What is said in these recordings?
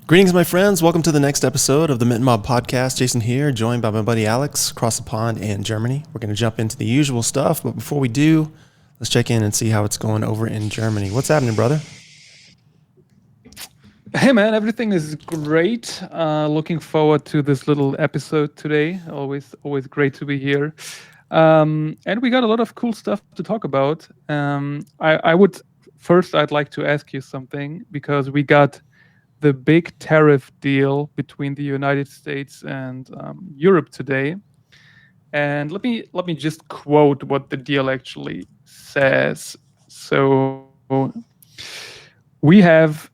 Greetings, my friends. Welcome to the next episode of the Mint Mob Podcast. Jason here, joined by my buddy Alex across the pond in Germany. We're going to jump into the usual stuff, but before we do, let's check in and see how it's going over in Germany. What's happening, brother? Hey man, everything is great. Looking forward to this little episode today. Always great to be here. And we got a lot of cool stuff to talk about. I'd like to ask you something because we got the big tariff deal between the United States and Europe today. And let me just quote what the deal actually says. So we have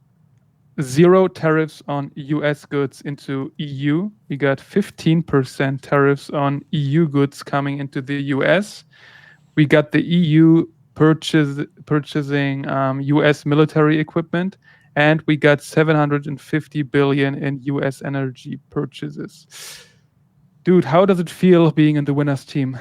0 tariffs on US goods into EU. We got 15% tariffs on EU goods coming into the US. We got the EU purchasing US military equipment, and we got 750 billion in US energy purchases. Dude, how does it feel being in the winners team?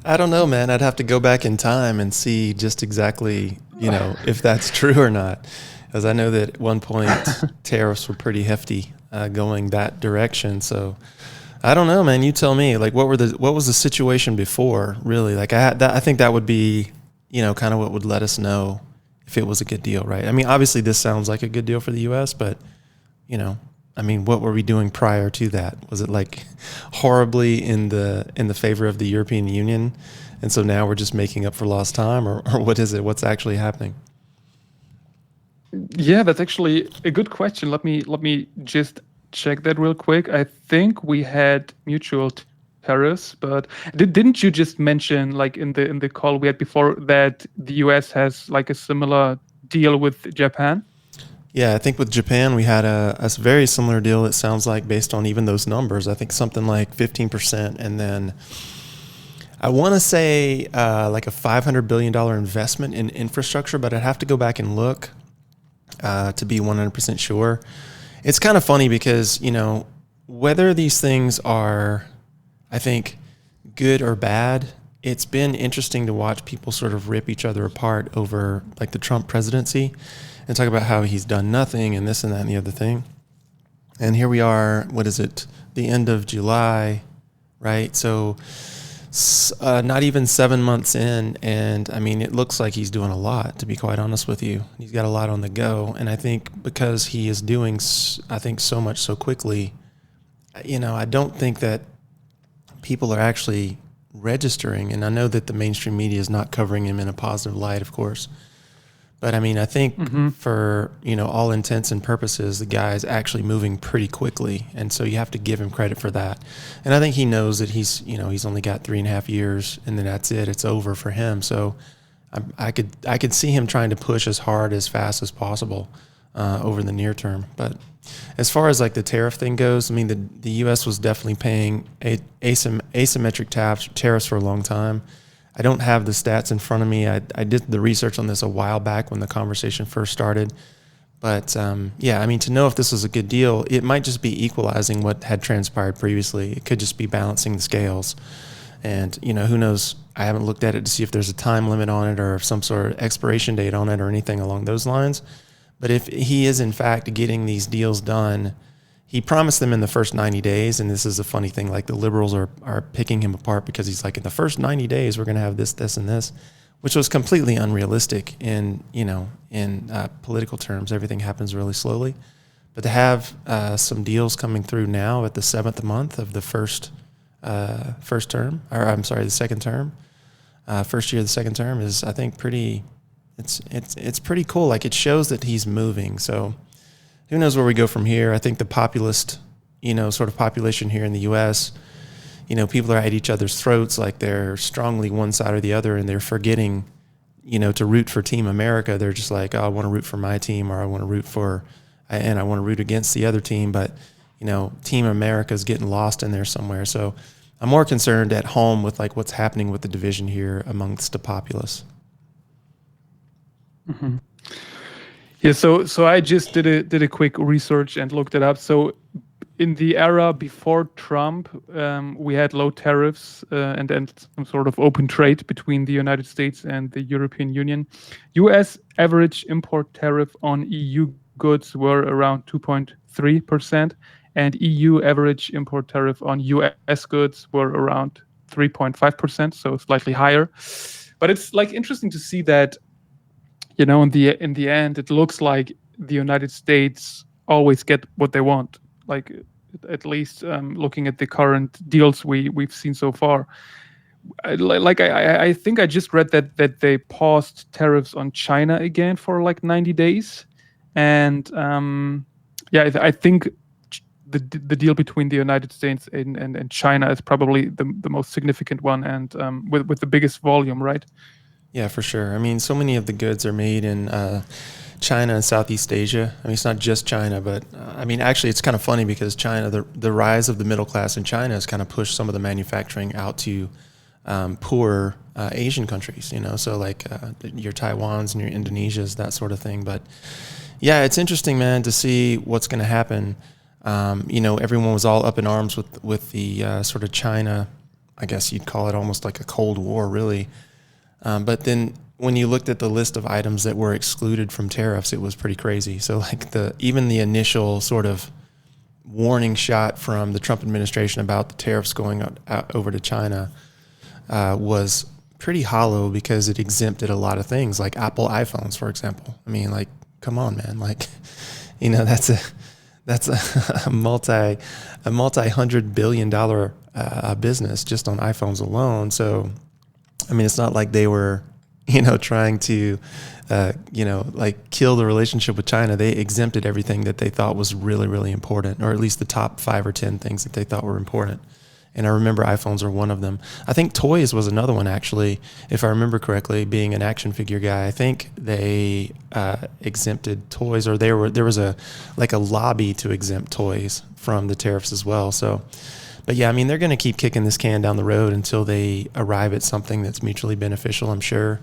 I don't know, man. I'd have to go back in time and see just exactly, if that's true or not. As I know that at one point tariffs were pretty hefty going that direction. So I don't know, man. You tell me. Like, what was the situation before? Really, like I think that would be, kind of what would let us know if it was a good deal, right? I mean, obviously this sounds like a good deal for the U.S., but what were we doing prior to that? Was it like horribly in the favor of the European Union, and so now we're just making up for lost time, or what is it? What's actually happening? Yeah, that's actually a good question. Let me just check that real quick. I think we had mutual tariffs, but didn't you just mention, like in the call we had before, that the US has like a similar deal with Japan? Yeah, I think with Japan we had a very similar deal. It sounds like, based on even those numbers, I think something like 15%, and then I want to say like a $500 billion investment in infrastructure, but I'd have to go back and look to be 100% sure. It's kind of funny because, whether these things are, I think, good or bad, it's been interesting to watch people sort of rip each other apart over like the Trump presidency and talk about how he's done nothing and this and that and the other thing. And here we are, what is it, the end of July, right? So not even 7 months in, and I mean, it looks like he's doing a lot, to be quite honest with you. He's got a lot on the go, and I think because he is doing, I think, so much so quickly, I don't think that people are actually registering, and I know that the mainstream media is not covering him in a positive light, of course. But I mean, I think for, all intents and purposes, the guy is actually moving pretty quickly. And so you have to give him credit for that. And I think he knows that he's only got 3.5 years, and then that's it. It's over for him. So I could see him trying to push as hard, as fast as possible over the near term. But as far as like the tariff thing goes, I mean, the U.S. was definitely paying asymmetric tariffs for a long time. I don't have the stats in front of me. I did the research on this a while back when the conversation first started. But to know if this was a good deal, it might just be equalizing what had transpired previously. It could just be balancing the scales. And, who knows? I haven't looked at it to see if there's a time limit on it or some sort of expiration date on it or anything along those lines. But if he is, in fact, getting these deals done, he promised them in the first 90 days, and this is a funny thing, like the liberals are picking him apart because he's like, in the first 90 days, we're going to have this, this, and this, which was completely unrealistic in political terms. Everything happens really slowly. But to have some deals coming through now at the 7th month of the the second term, first year of the second term is, I think, it's pretty cool. Like, it shows that he's moving. So who knows where we go from here? I think the populist, sort of population here in the U.S., people are at each other's throats, like they're strongly one side or the other, and they're forgetting, to root for Team America. They're just like, oh, I want to root for my team, or I want to root against the other team. But, Team America is getting lost in there somewhere. So I'm more concerned at home with like what's happening with the division here amongst the populace. Mm-hmm. Yeah, so I just did a quick research and looked it up. So in the era before Trump, we had low tariffs and then some sort of open trade between the United States and the European Union. US average import tariff on EU goods were around 2.3%, and EU average import tariff on US goods were around 3.5%, so slightly higher. But it's like interesting to see that, you know, in the end, it looks like the United States always get what they want. Like, at least looking at the current deals we've seen so far. I think I just read that they paused tariffs on China again for like 90 days, and I think the deal between the United States and China is probably the most significant one, and with the biggest volume, right? Yeah, for sure. I mean, so many of the goods are made in China and Southeast Asia. I mean, it's not just China, but I mean, actually, it's kind of funny because China, the rise of the middle class in China has kind of pushed some of the manufacturing out to poorer Asian countries, you know, so like your Taiwans and your Indonesias, that sort of thing. But yeah, it's interesting, man, to see what's going to happen. You know, everyone was all up in arms with the sort of China, I guess you'd call it almost like a Cold War, really. But then when you looked at the list of items that were excluded from tariffs, it was pretty crazy. So like even the initial sort of warning shot from the Trump administration about the tariffs going out over to China was pretty hollow because it exempted a lot of things like Apple iPhones, for example. I mean, like, come on, man. Like, you know, that's a multi-$100 billion business just on iPhones alone. So, I mean, it's not like they were, you know, trying to, you know, like kill the relationship with China. They exempted everything that they thought was really, really important, or at least the top 5 or 10 things that they thought were important. And I remember iPhones are one of them. I think toys was another one, actually, if I remember correctly, being an action figure guy. I think they exempted toys, or there was a lobby to exempt toys from the tariffs as well. So, but yeah, I mean, they're going to keep kicking this can down the road until they arrive at something that's mutually beneficial, I'm sure.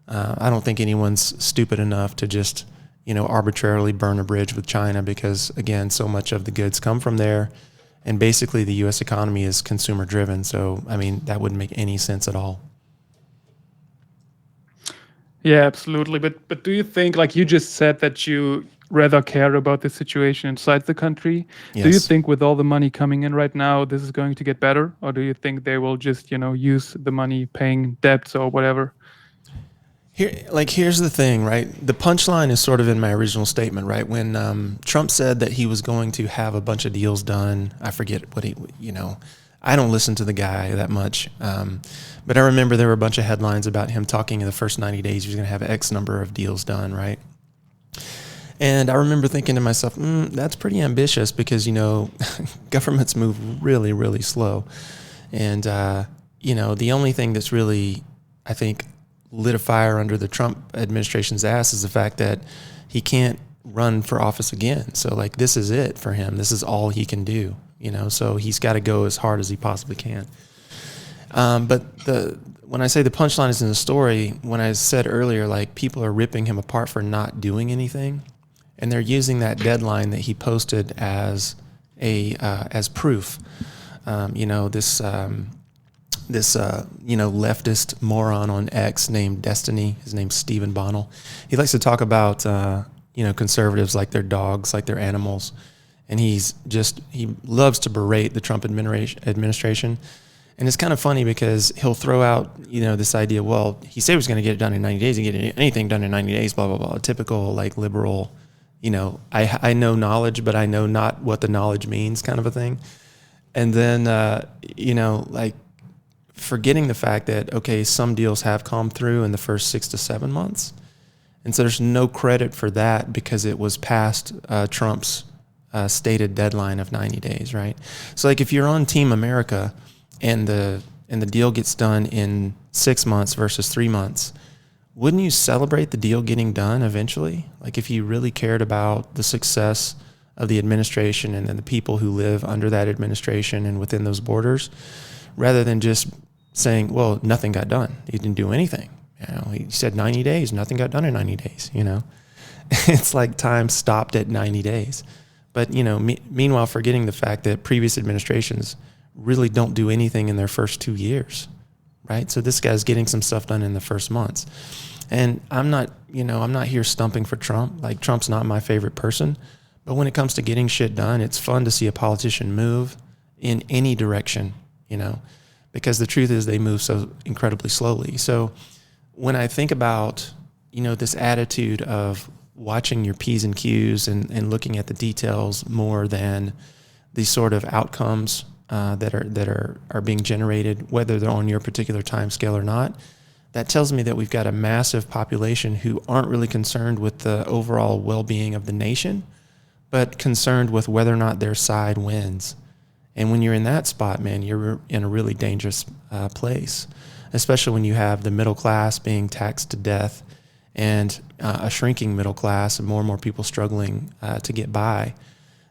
I don't think anyone's stupid enough to just, you know, arbitrarily burn a bridge with China because, again, so much of the goods come from there. And basically the U.S. economy is consumer driven. So, I mean, that wouldn't make any sense at all. Yeah, absolutely. But do you think, like you just said, that you rather care about the situation inside the country? Yes. Do you think with all the money coming in right now, this is going to get better? Or do you think they will just, you know, use the money paying debts or whatever? Here's the thing, right? The punchline is sort of in my original statement, right? When Trump said that he was going to have a bunch of deals done, I forget what I don't listen to the guy that much. But I remember there were a bunch of headlines about him talking in the first 90 days, he was going to have X number of deals done, right? And I remember thinking to myself, that's pretty ambitious because, you know, governments move really, really slow. And, you know, the only thing that's really, I think, lit a fire under the Trump administration's ass is the fact that he can't run for office again. So like, this is it for him. This is all he can do, you know, so he's got to go as hard as he possibly can. But when I say the punchline is in the story, when I said earlier, like people are ripping him apart for not doing anything, and they're using that deadline that he posted as as proof. You know, this you know, leftist moron on X named Destiny. His name's Stephen Bonnell. He likes to talk about, you know, conservatives like they're dogs, like they're animals. And he loves to berate the Trump administration. And it's kind of funny because he'll throw out, you know, this idea, well, he said he was going to get it done in 90 days and get anything done in 90 days, blah, blah, blah. A typical like liberal, you know, I know knowledge, but I know not what the knowledge means kind of a thing. And then, you know, like, forgetting the fact that, okay, some deals have come through in the first 6 to 7 months. And so there's no credit for that because it was past Trump's stated deadline of 90 days, right? So like if you're on Team America and the deal gets done in 6 months versus 3 months, wouldn't you celebrate the deal getting done eventually? Like if you really cared about the success of the administration and then the people who live under that administration and within those borders, rather than just saying, well, nothing got done. He didn't do anything. You know, he said 90 days, nothing got done in 90 days, you know. It's like time stopped at 90 days. But meanwhile, forgetting the fact that previous administrations really don't do anything in their first 2 years, right? So this guy's getting some stuff done in the first months. And I'm not here stumping for Trump. Like, Trump's not my favorite person. But when it comes to getting shit done, it's fun to see a politician move in any direction, because the truth is they move so incredibly slowly. So when I think about, this attitude of watching your P's and Q's and looking at the details more than the sort of outcomes that are being generated, whether they're on your particular time scale or not, that tells me that we've got a massive population who aren't really concerned with the overall well-being of the nation, but concerned with whether or not their side wins. And when you're in that spot, man, you're in a really dangerous place, especially when you have the middle class being taxed to death and a shrinking middle class and more people struggling to get by.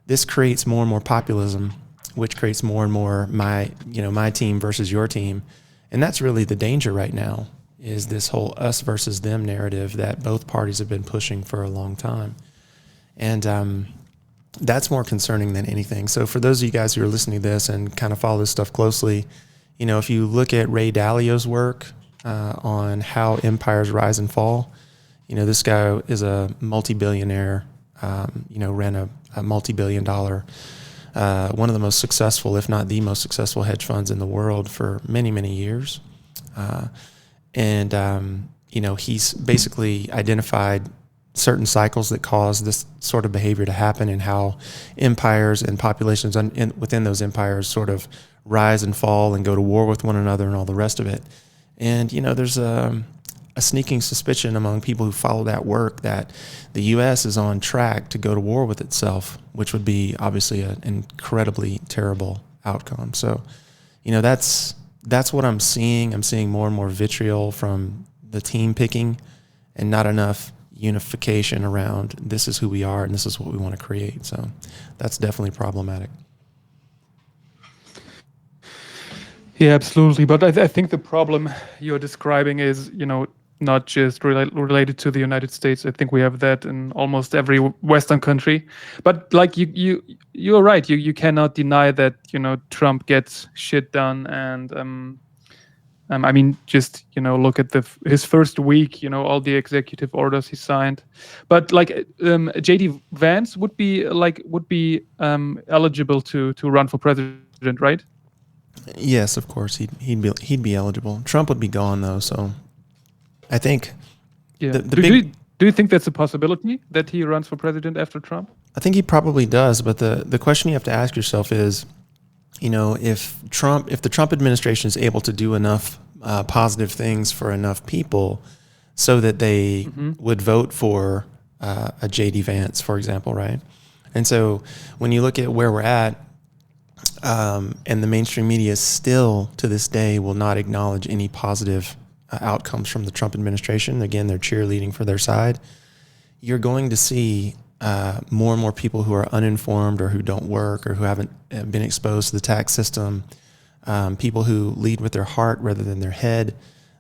This creates more and more populism, which creates more and more my team versus your team. And that's really the danger right now, is this whole us versus them narrative that both parties have been pushing for a long time. And that's more concerning than anything. So for those of you guys who are listening to this and kind of follow this stuff closely, if you look at Ray Dalio's work on how empires rise and fall, this guy is a multi-billionaire, ran a multi-billion-dollar, one of the most successful, if not the most successful hedge funds in the world for many, many years. He's basically identified certain cycles that cause this sort of behavior to happen, and how empires and populations within those empires sort of rise and fall and go to war with one another and all the rest of it. And, there's a sneaking suspicion among people who follow that work that the U.S. is on track to go to war with itself, which would be obviously an incredibly terrible outcome. So, that's what I'm seeing. I'm seeing more and more vitriol from the team picking and not enough unification around this is who we are and this is what we want to create. So that's definitely problematic. Yeah, absolutely. But I think the problem you're describing is, not just related to the United States. I think we have that in almost every Western country. But like you're right. You cannot deny that Trump gets shit done, and just look at his first week. All the executive orders he signed. But like JD Vance would be eligible to run for president, right? Yes, of course he'd be eligible. Trump would be gone though, so I think. Yeah. Do you think that's a possibility that he runs for president after Trump? I think he probably does, but the question you have to ask yourself is, if the Trump administration is able to do enough positive things for enough people, so that they would vote for a JD Vance, for example, right? And so when you look at where we're at, and the mainstream media still to this day will not acknowledge any positive outcomes from the Trump administration. Again, they're cheerleading for their side. You're going to see more and more people who are uninformed or who don't work or who haven't been exposed to the tax system, people who lead with their heart rather than their head.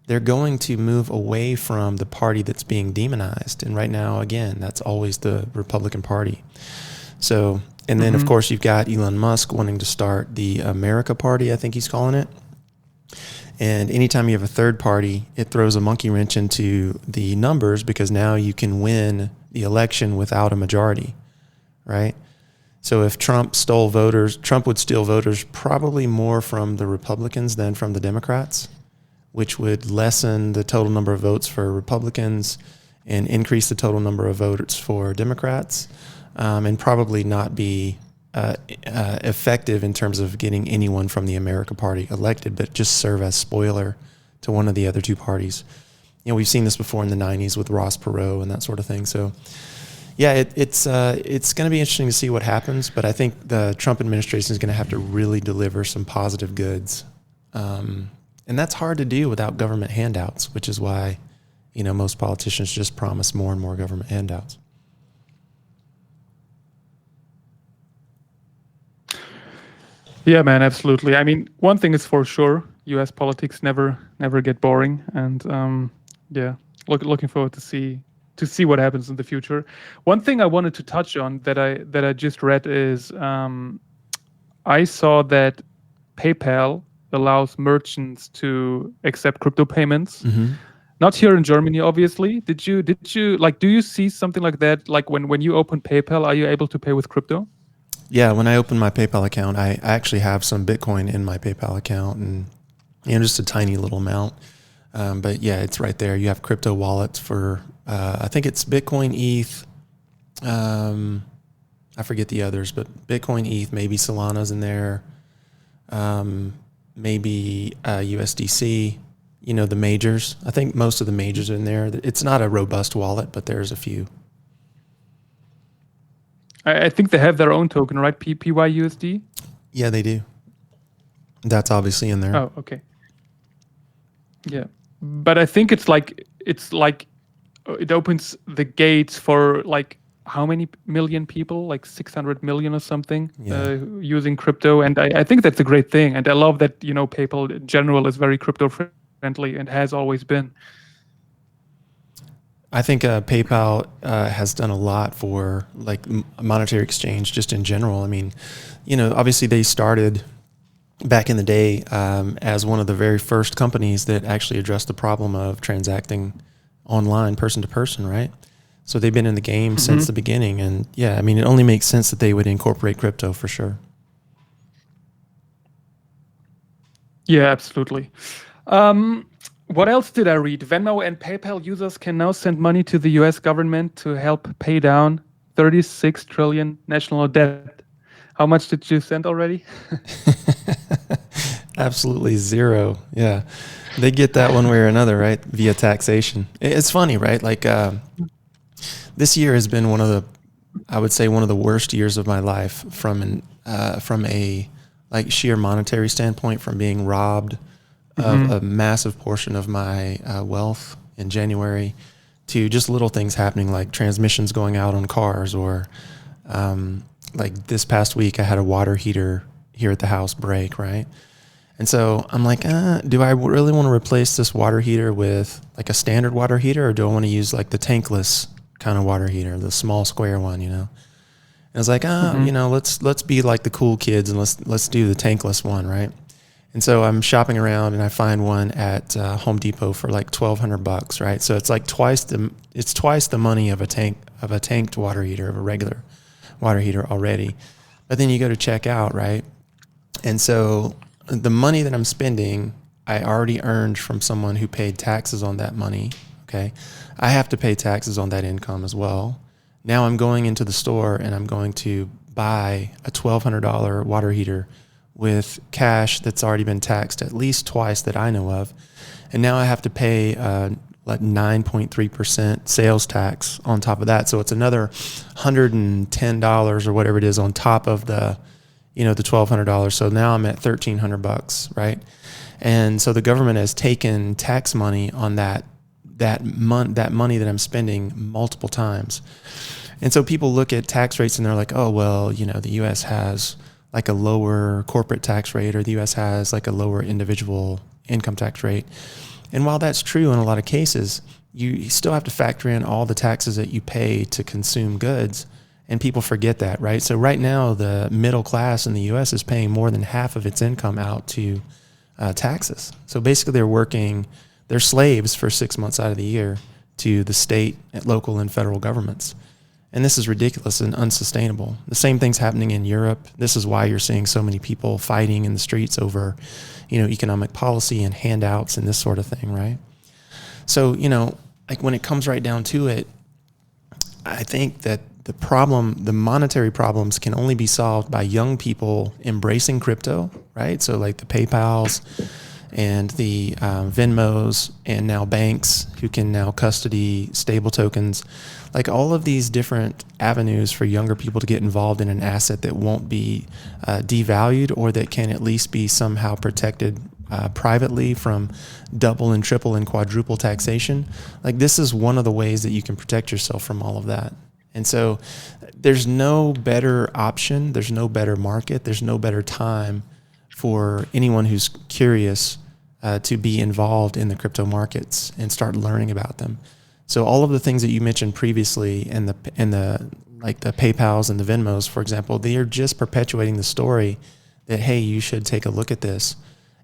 They're going to move away from the party that's being demonized. And right now, again, that's always the Republican Party. So, and then of course you've got Elon Musk wanting to start the America Party, I think he's calling it. And anytime you have a third party, it throws a monkey wrench into the numbers, because now you can win the election without a majority, right? So if Trump stole voters, Trump would steal voters probably more from the Republicans than from the Democrats, which would lessen the total number of votes for Republicans and increase the total number of votes for Democrats, and probably not be effective in terms of getting anyone from the America Party elected, but just serve as spoiler to one of the other two parties. We've seen this before in the 90s with Ross Perot and that sort of thing. So yeah, it's going to be interesting to see what happens, but I think the Trump administration is going to have to really deliver some positive goods. And that's hard to do without government handouts, which is why, most politicians just promise more and more government handouts. Yeah, man, absolutely. I mean, one thing is for sure: U.S. politics never get boring, and looking forward to see to see what happens in the future. One thing I wanted to touch on that I just read is I saw that PayPal allows merchants to accept crypto payments. Not here in Germany, obviously. Did you like? Do you see something like that? Like when you open PayPal, are you able to pay with crypto? Yeah, when I open my PayPal account, I actually have some Bitcoin in my PayPal account, and just a tiny little amount. But yeah, it's right there. You have crypto wallets for I think it's Bitcoin, ETH. I forget the others, but Bitcoin, ETH, maybe Solana's in there, maybe USDC. The majors. I think most of the majors are in there. It's not a robust wallet, but there's a few. I think they have their own token, right? PYUSD. Yeah, they do. That's obviously in there. Oh, okay. Yeah, but I think it's like it opens the gates for like how many million people, like 600 million or something, using crypto, and I think that's a great thing, and I love that PayPal in general is very crypto friendly and has always been. I think PayPal has done a lot for like monetary exchange just in general. I mean, obviously they started back in the day as one of the very first companies that actually addressed the problem of transacting online, person to person, right? So they've been in the game since the beginning. And yeah, I mean, it only makes sense that they would incorporate crypto for sure. Yeah, absolutely. What else did I read? Venmo and PayPal users can now send money to the US government to help pay down 36 trillion national debt. How much did you send already? Absolutely zero. Yeah. They get that one way or another, right? Via taxation. It's funny, right? Like this year has been I would say one of the worst years of my life from a like sheer monetary standpoint, from being robbed of a massive portion of my wealth in January, to just little things happening like transmissions going out on cars, or like this past week I had a water heater here at the house break, right? And so I'm like, do I really want to replace this water heater with like a standard water heater, or do I want to use like the tankless kind of water heater, the small square one, And I was like, let's be like the cool kids and let's do the tankless one, right? And so I'm shopping around and I find one at Home Depot for like $1,200, right? So it's like twice the money of a tanked water heater, of a regular water heater already. But then you go to check out, right? And so the money that I'm spending, I already earned from someone who paid taxes on that money. Okay, I have to pay taxes on that income as well. Now I'm going into the store and I'm going to buy a $1,200 water heater with cash that's already been taxed at least twice that I know of. And now I have to pay like 9.3% sales tax on top of that. So it's another $110 or whatever it is on top of the $1,200. So now I'm at $1,300, right? And so the government has taken tax money on that money that I'm spending multiple times. And so people look at tax rates and they're like, oh, well, the U.S. has like a lower corporate tax rate, or the U.S. has like a lower individual income tax rate. And while that's true in a lot of cases, you still have to factor in all the taxes that you pay to consume goods. And people forget that, right? So right now, the middle class in the U.S. is paying more than half of its income out to taxes. So basically they're slaves for 6 months out of the year to the state, local, and federal governments. And this is ridiculous and unsustainable. The same thing's happening in Europe. This is why you're seeing so many people fighting in the streets over, economic policy and handouts and this sort of thing, right? So, like when it comes right down to it, I think that the monetary problems can only be solved by young people embracing crypto, right? So like the PayPals and the Venmos, and now banks who can now custody stable tokens, like all of these different avenues for younger people to get involved in an asset that won't be devalued, or that can at least be somehow protected privately from double and triple and quadruple taxation. Like this is one of the ways that you can protect yourself from all of that. And so there's no better option, there's no better market, there's no better time for anyone who's curious to be involved in the crypto markets and start learning about them, So all of the things that you mentioned previously, and the like the PayPals and the Venmos, for example, they are just perpetuating the story that, hey, you should take a look at this.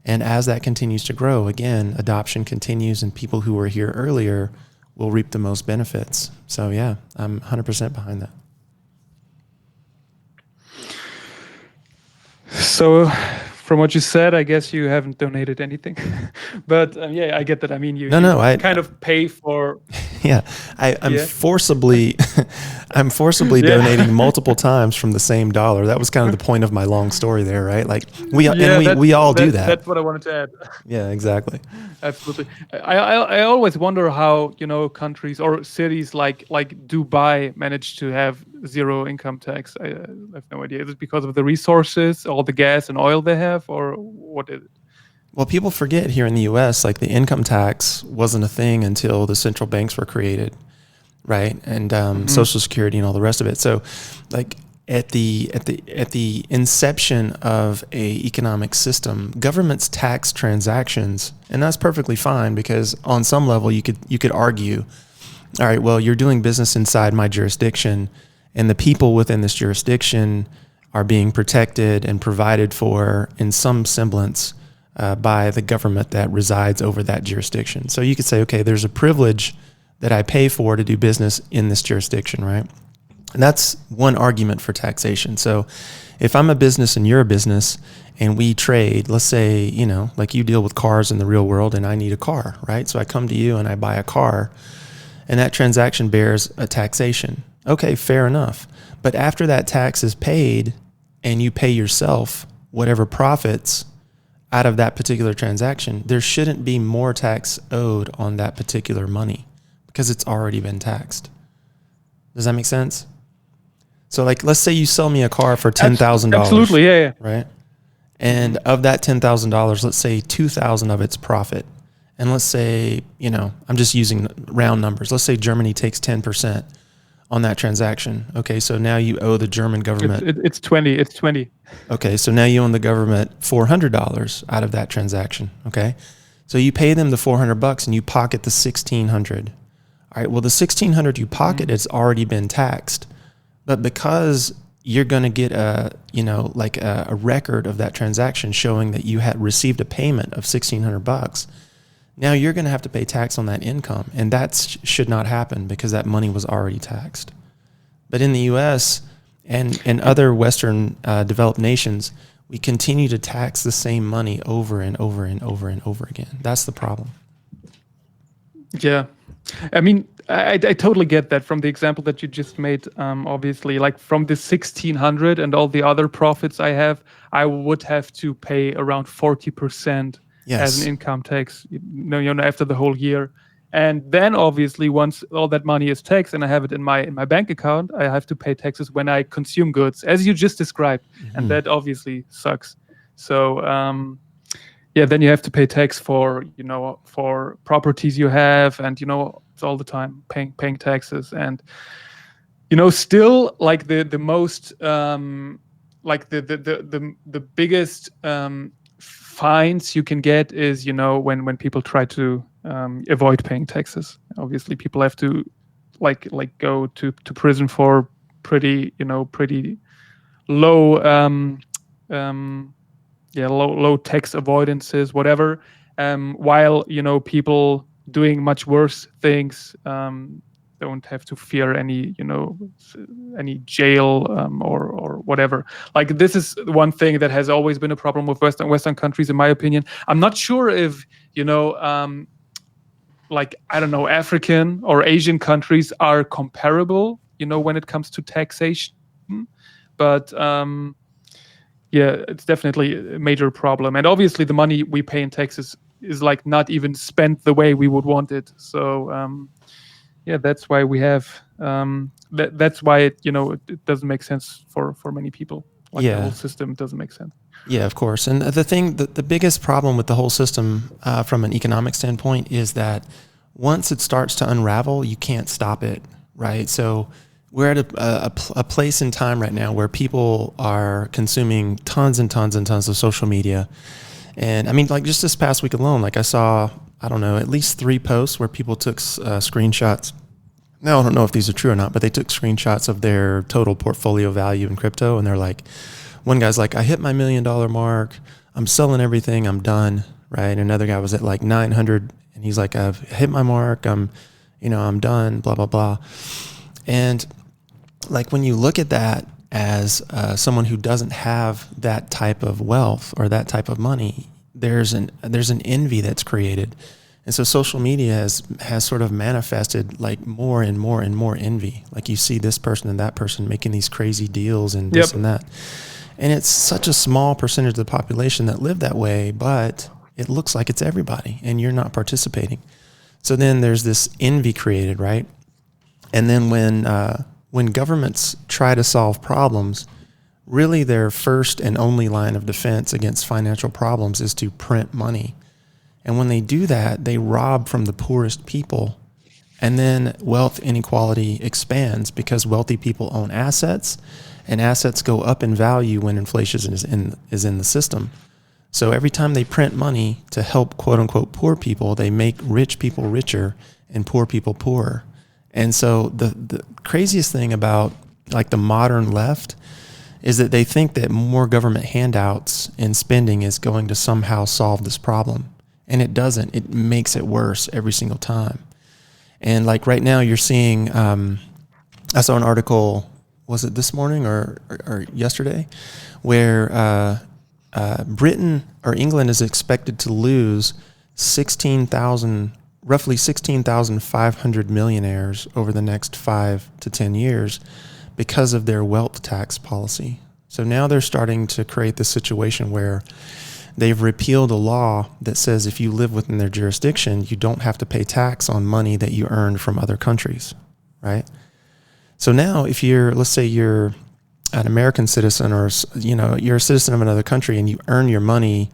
And as that continues to grow, again, adoption continues, and people who were here earlier will reap the most benefits. So yeah, I'm 100% behind that. So, from what you said, I guess you haven't donated anything, but yeah, I get that. I mean, you kind of pay for. Yeah, I'm forcibly, I'm forcibly donating multiple times from the same dollar. That was kind of the point of my long story there, right? Like we all do that. That's what I wanted to add. Yeah, exactly. Absolutely. I always wonder how countries or cities like Dubai manage to have zero income tax. I have no idea. Is it because of the resources, all the gas and oil they have, or what is it? Well, people forget here in the U.S., like the income tax wasn't a thing until the central banks were created, right? And Social Security and all the rest of it. So, like at the inception of a economic system, governments tax transactions, and that's perfectly fine because on some level you could argue, all right, well, you're doing business inside my jurisdiction, and the people within this jurisdiction are being protected and provided for in some semblance by the government that resides over that jurisdiction. So you could say, okay, there's a privilege that I pay for to do business in this jurisdiction, right? And that's one argument for taxation. So if I'm a business and you're a business and we trade, let's say, like you deal with cars in the real world and I need a car, right? So I come to you and I buy a car and that transaction bears a taxation. Okay, fair enough. But after that tax is paid and you pay yourself whatever profits out of that particular transaction, there shouldn't be more tax owed on that particular money because it's already been taxed. Does that make sense? So like, let's say you sell me a car for $10,000. Absolutely, yeah. Right? And of that $10,000, let's say 2,000 of it's profit. And let's say, I'm just using round numbers. Let's say Germany takes 10% on that transaction. Okay, so now you owe the German government. It's 20. It's 20. Okay, so now you owe the government $400 out of that transaction. Okay, so you pay them the $400 and you pocket the $1,600. All right, well, the $1,600 you pocket has already been taxed, but because you're going to get a record of that transaction showing that you had received a payment of $1,600. Now you're going to have to pay tax on that income, and that should not happen because that money was already taxed. But in the U.S. and other Western developed nations, we continue to tax the same money over and over and over and over again. That's the problem. Yeah. I mean, I totally get that from the example that you just made. Obviously, like from the 1,600 and all the other profits I have, I would have to pay around 40%. Yes. As an income tax, after the whole year. And then obviously once all that money is taxed and I have it in my bank account, I have to pay taxes when I consume goods, as you just described. Mm-hmm. And that obviously sucks. So then you have to pay tax for properties you have, and it's all the time paying taxes. And still like the most like the biggest fines you can get is when people try to avoid paying taxes. Obviously people have to like go to prison for pretty low low tax avoidances, whatever, while people doing much worse things don't have to fear any jail or whatever. Like this is one thing that has always been a problem with Western countries, in my opinion. I'm not sure if African or Asian countries are comparable, when it comes to taxation, but it's definitely a major problem. And obviously the money we pay in taxes is like not even spent the way we would want it. So that's why we have that's why it doesn't make sense for many people. The whole system doesn't make sense. Yeah, of course. And the biggest problem with the whole system from an economic standpoint is that once it starts to unravel, you can't stop it, right? So we're at a place in time right now where people are consuming tons and tons and tons of social media. And I mean, like just this past week alone, like I saw I don't know, at least 3 posts where people took screenshots. Now, I don't know if these are true or not, but they took screenshots of their total portfolio value in crypto. And they're like, one guy's like, I hit my $1 million mark. I'm selling everything. I'm done. Right. And another guy was at like 900. And he's like, I've hit my mark. I'm done, blah, blah, blah. And like, when you look at that as someone who doesn't have that type of wealth or that type of money, there's an envy that's created. And so social media has sort of manifested like more and more and more envy. Like, you see this person and that person making these crazy deals and this and that. And it's such a small percentage of the population that live that way, but it looks like it's everybody and you're not participating. So then there's this envy created, right? And then when governments try to solve problems, really their first and only line of defense against financial problems is to print money. And when they do that, they rob from the poorest people. And then wealth inequality expands because wealthy people own assets, and assets go up in value when inflation is in the system. So every time they print money to help quote unquote poor people, they make rich people richer and poor people poorer. And so the craziest thing about like the modern left is that they think that more government handouts and spending is going to somehow solve this problem. And it doesn't. It makes it worse every single time. And like right now you're seeing, I saw an article, was it this morning or yesterday, where Britain or England is expected to lose roughly 16,500 millionaires over the next 5 to 10 years because of their wealth tax policy. So now they're starting to create this situation where they've repealed a law that says if you live within their jurisdiction, you don't have to pay tax on money that you earned from other countries, right? So now if let's say you're an American citizen or, you're a citizen of another country and you earn your money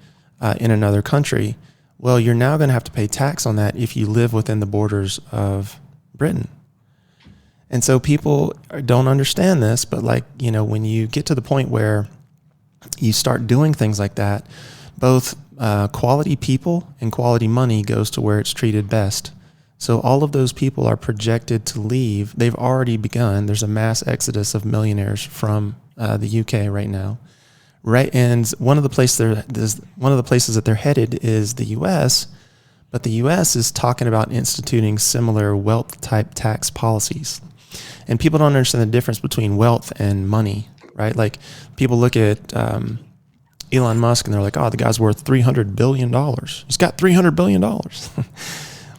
in another country, well, you're now going to have to pay tax on that if you live within the borders of Britain. And so people don't understand this, but when you get to the point where you start doing things like that, both quality people and quality money goes to where it's treated best. So all of those people are projected to leave. They've already begun. There's a mass exodus of millionaires from the UK right now, right? And one of the places that they're headed is the US, but the US is talking about instituting similar wealth type tax policies. And people don't understand the difference between wealth and money, right? Like, people look at Elon Musk and they're like, oh, the guy's worth $300 billion. He's got $300 billion. Well,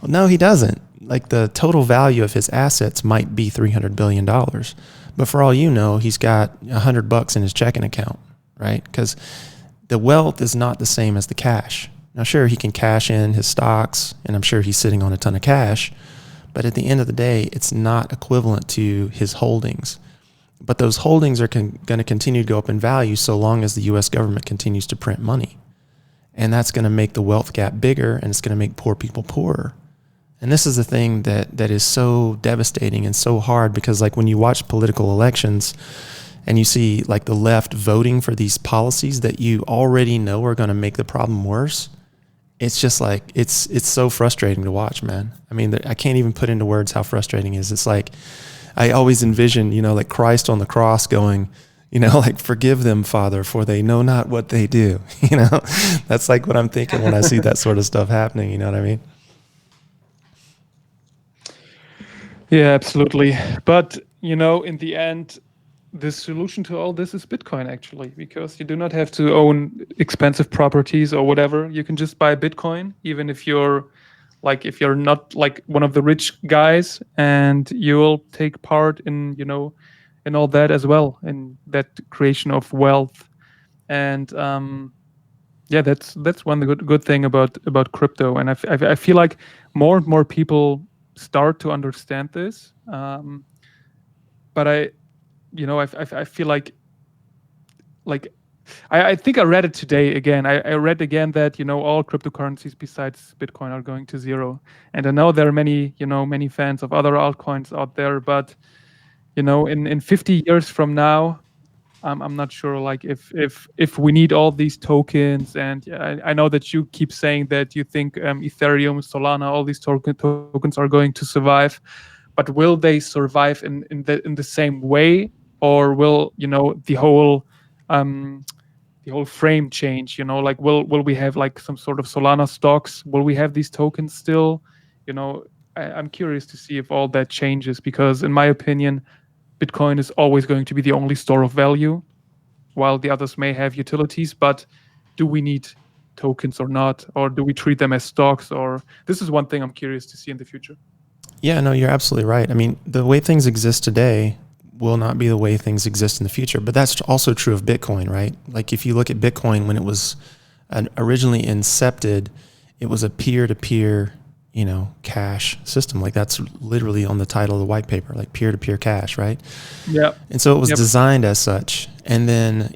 no, he doesn't. Like, the total value of his assets might be $300 billion. But for all you know, he's got $100 in his checking account, right? Because the wealth is not the same as the cash. Now, sure, he can cash in his stocks, and I'm sure he's sitting on a ton of cash. But at the end of the day, it's not equivalent to his holdings. But those holdings are going to continue to go up in value so long as the U.S. government continues to print money. And that's going to make the wealth gap bigger, and it's going to make poor people poorer. And this is the thing that is so devastating and so hard, because like when you watch political elections and you see like the left voting for these policies that you already know are going to make the problem worse, it's just like, it's so frustrating to watch, man. I mean, I can't even put into words how frustrating it is. It's like, I always envision, like Christ on the cross going, like, forgive them, Father, for they know not what they do. That's like what I'm thinking when I see that sort of stuff happening. You know what I mean? Yeah, absolutely. But, in the end, the solution to all this is Bitcoin, actually, because you do not have to own expensive properties or whatever. You can just buy Bitcoin, even if you're not like one of the rich guys, and you will take part in, in all that as well, in that creation of wealth. And yeah, that's one good thing about crypto. And I feel like more and more people start to understand this. But I feel like I think I read it today again. I read again that all cryptocurrencies besides Bitcoin are going to zero. And I know there are many fans of other altcoins out there, but in 50 years from now, I'm not sure like if we need all these tokens. And yeah, I know that you keep saying that you think Ethereum, Solana, all these tokens are going to survive, but will they survive in the same way, or will um, the whole frame change? Like will we have like some sort of Solana stocks? Will we have these tokens still? I'm curious to see if all that changes, because in my opinion, Bitcoin is always going to be the only store of value, while the others may have utilities. But do we need tokens or not? Or do we treat them as stocks? Or this is one thing I'm curious to see in the future. Yeah, no, you're absolutely right. I mean, the way things exist today will not be the way things exist in the future. But that's also true of Bitcoin, right? Like if you look at Bitcoin when it was originally incepted, it was a peer-to-peer, cash system. Like that's literally on the title of the white paper, like peer-to-peer cash, right? Yeah. And so it was Yep. designed as such. And then,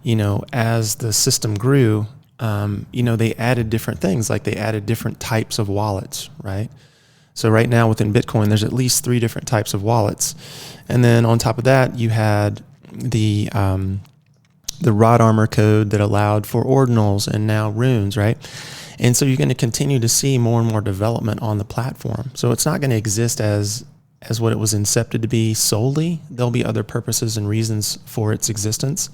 as the system grew, they added different things, like they added different types of wallets, right? So right now within Bitcoin, there's at least 3 different types of wallets. And then on top of that, you had the rod armor code that allowed for ordinals and now runes, right? And so you're going to continue to see more and more development on the platform. So it's not going to exist as what it was incepted to be solely. There'll be other purposes and reasons for its existence.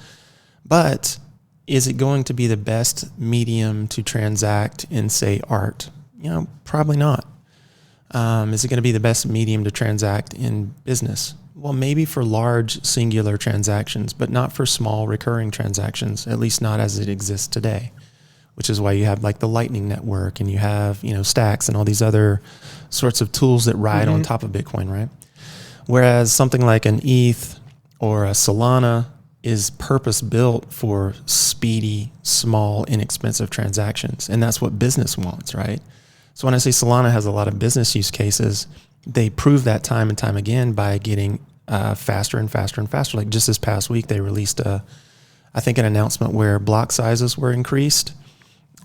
But is it going to be the best medium to transact in, say, art? Probably not. Is it going to be the best medium to transact in business? Well, maybe for large singular transactions, but not for small recurring transactions, at least not as it exists today, which is why you have like the Lightning Network and you have, Stacks and all these other sorts of tools that ride on top of Bitcoin, right? Whereas something like an ETH or a Solana is purpose built for speedy, small, inexpensive transactions. And that's what business wants, right? So when I say Solana has a lot of business use cases, they prove that time and time again by getting faster and faster and faster. Like just this past week, they released an announcement where block sizes were increased,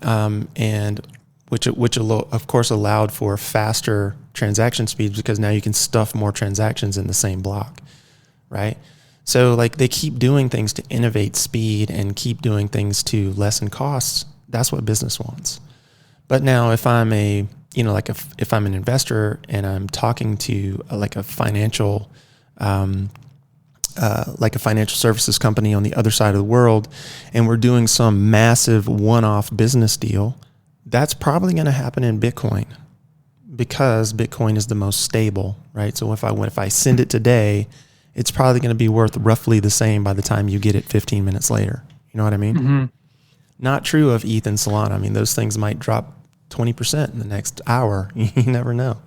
and which of course allowed for faster transaction speeds because now you can stuff more transactions in the same block, right? So like they keep doing things to innovate speed and keep doing things to lessen costs. That's what business wants. But now if I'm if I'm an investor and I'm talking to a financial services company on the other side of the world, and we're doing some massive one-off business deal, that's probably going to happen in Bitcoin because Bitcoin is the most stable, right? So if I send it today, it's probably going to be worth roughly the same by the time you get it 15 minutes later. You know what I mean? Mm-hmm. Not true of ETH and Solana. I mean, those things might drop 20% in the next hour. You never know.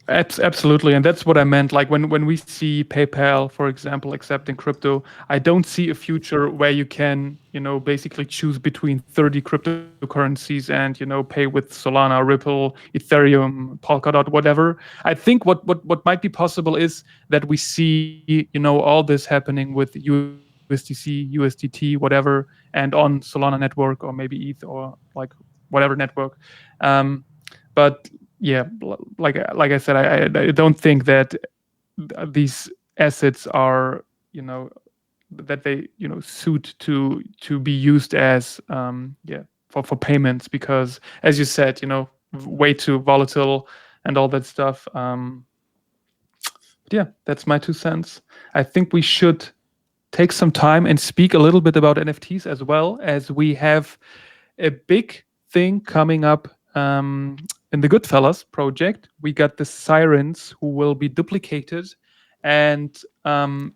Absolutely. And that's what I meant. Like when we see PayPal, for example, accepting crypto, I don't see a future where you can, basically choose between 30 cryptocurrencies and, pay with Solana, Ripple, Ethereum, Polkadot, whatever. I think what might be possible is that we see, all this happening with USDC, USDT, whatever, and on Solana network or maybe ETH or like whatever network. But yeah, like I said, I don't think that these assets are, that they, suit to be used as, for payments, because as you said, way too volatile and all that stuff. But yeah, that's my 2 cents. I think we should take some time and speak a little bit about NFTs, as well as we have a big thing coming up in the Goodfellas project. We got the Sirens who will be duplicated and come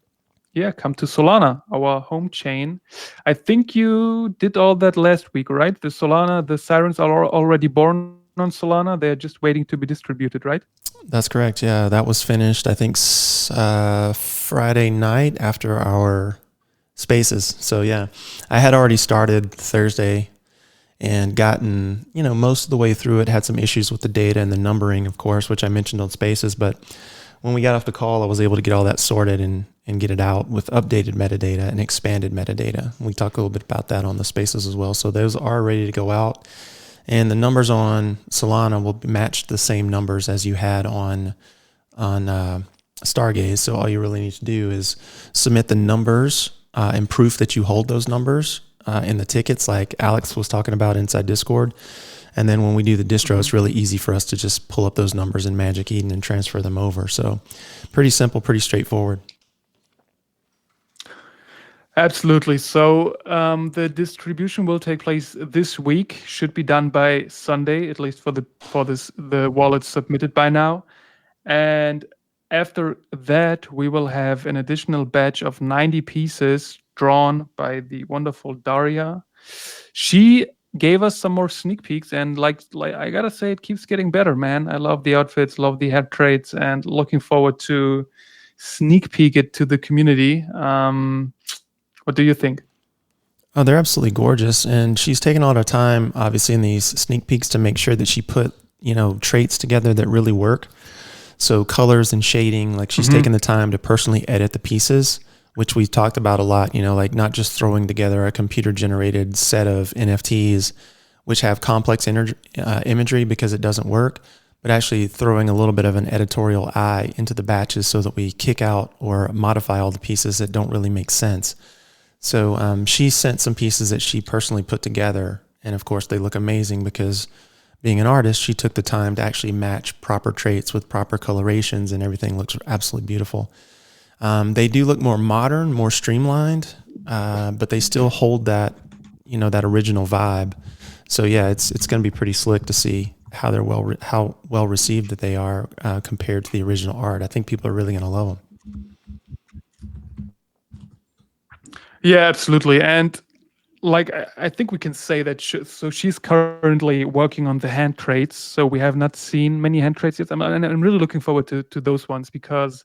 to Solana, our home chain. I think you did all that last week, right? The Sirens are already born on Solana. They're just waiting to be distributed, right? That's correct. Yeah, that was finished, I think, Friday night after our spaces. So yeah, I had already started Thursday and gotten, most of the way through it. Had some issues with the data and the numbering, of course, which I mentioned on spaces. But when we got off the call, I was able to get all that sorted and get it out with updated metadata and expanded metadata. We talked a little bit about that on the spaces as well. So those are ready to go out. And the numbers on Solana will match the same numbers as you had on Stargaze. So all you really need to do is submit the numbers and proof that you hold those numbers in the tickets, like Alex was talking about inside Discord. And then when we do the distro, it's really easy for us to just pull up those numbers in Magic Eden and transfer them over. So pretty simple, pretty straightforward. Absolutely. So the distribution will take place this week. Should be done by Sunday, at least for the wallets submitted by now. And after that, we will have an additional batch of 90 pieces drawn by the wonderful Daria. She gave us some more sneak peeks, and like I gotta say, it keeps getting better, man. I love the outfits, love the head traits, and looking forward to sneak peek it to the community. What do you think? Oh, they're absolutely gorgeous. And she's taken a lot of time, obviously, in these sneak peeks to make sure that she put, traits together that really work. So colors and shading, like she's taken the time to personally edit the pieces, which we've talked about a lot, like not just throwing together a computer generated set of NFTs, which have complex imagery because it doesn't work, but actually throwing a little bit of an editorial eye into the batches so that we kick out or modify all the pieces that don't really make sense. So she sent some pieces that she personally put together. And of course, they look amazing because being an artist, she took the time to actually match proper traits with proper colorations, and everything looks absolutely beautiful. They do look more modern, more streamlined, but they still hold that, that original vibe. So yeah, it's going to be pretty slick to see how they're how well received that they are compared to the original art. I think people are really going to love them. Yeah, absolutely. And like I think we can say that so she's currently working on the hand traits. So we have not seen many hand traits yet. And I'm really looking forward to those ones because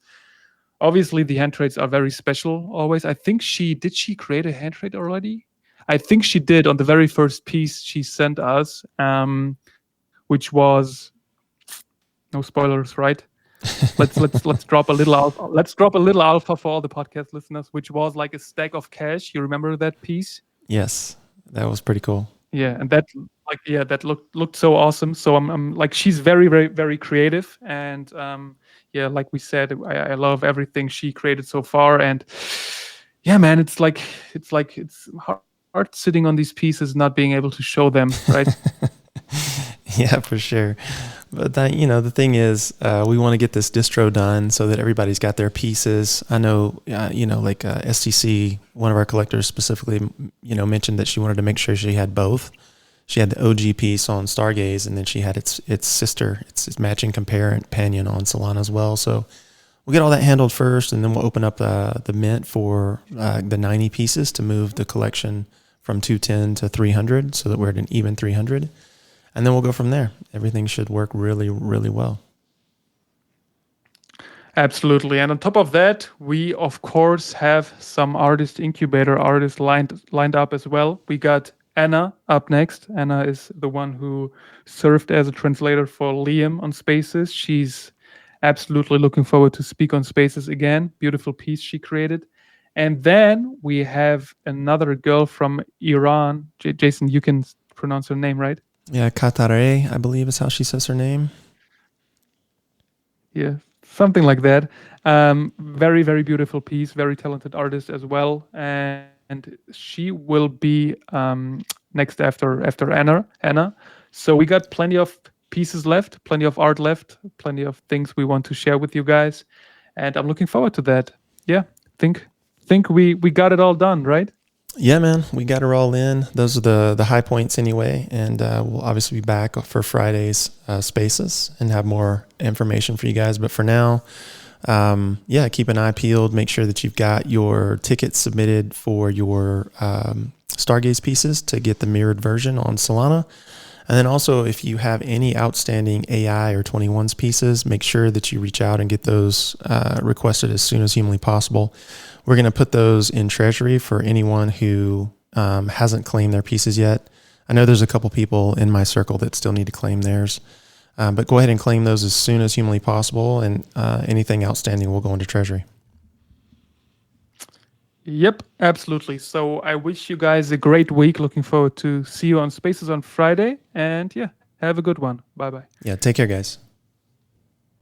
obviously the hand traits are very special always. I think did she create a hand trait already? I think she did on the very first piece she sent us, which was no spoilers, right? let's drop a little alpha. Let's drop a little alpha for all the podcast listeners, which was like a stack of cash. You remember that piece? Yes, that was pretty cool. Yeah, and that that looked so awesome. So I'm like, she's very very very creative, and yeah, like we said, I love everything she created so far, and yeah, man, it's hard sitting on these pieces, not being able to show them, right? Yeah, for sure. But the thing is, we want to get this distro done so that everybody's got their pieces. I know, like STC, one of our collectors specifically, mentioned that she wanted to make sure she had both. She had the OG piece on Stargaze, and then she had its sister, its matching companion on Solana as well. So we'll get all that handled first, and then we'll open up the mint for the 90 pieces to move the collection from 210 to 300 so that we're at an even 300. And then we'll go from there. Everything should work really, really well. Absolutely. And on top of that, we of course have some incubator artists lined up as well. We got Anna up next. Anna is the one who served as a translator for Liam on Spaces. She's absolutely looking forward to speak on Spaces again. Beautiful piece she created. And then we have another girl from Iran. Jason, you can pronounce her name, right? Yeah, Katare, I believe is how she says her name. Yeah, something like that. Very, very beautiful piece, very talented artist as well. And she will be next after Anna. So we got plenty of pieces left, plenty of art left, plenty of things we want to share with you guys. And I'm looking forward to that. Yeah, think we got it all done, right? Yeah, man, we got her all in. Those are the high points anyway. And we'll obviously be back for Friday's Spaces and have more information for you guys. But for now, keep an eye peeled. Make sure that you've got your tickets submitted for your Stargaze pieces to get the mirrored version on Solana. And then also, if you have any outstanding AI or 21s pieces, make sure that you reach out and get those requested as soon as humanly possible. We're going to put those in Treasury for anyone who hasn't claimed their pieces yet. I know there's a couple people in my circle that still need to claim theirs. But go ahead and claim those as soon as humanly possible, and anything outstanding will go into Treasury. Yep, absolutely. So I wish you guys a great week. Looking forward to see you on Spaces on Friday. And yeah, have a good one. Bye-bye. Yeah, take care, guys.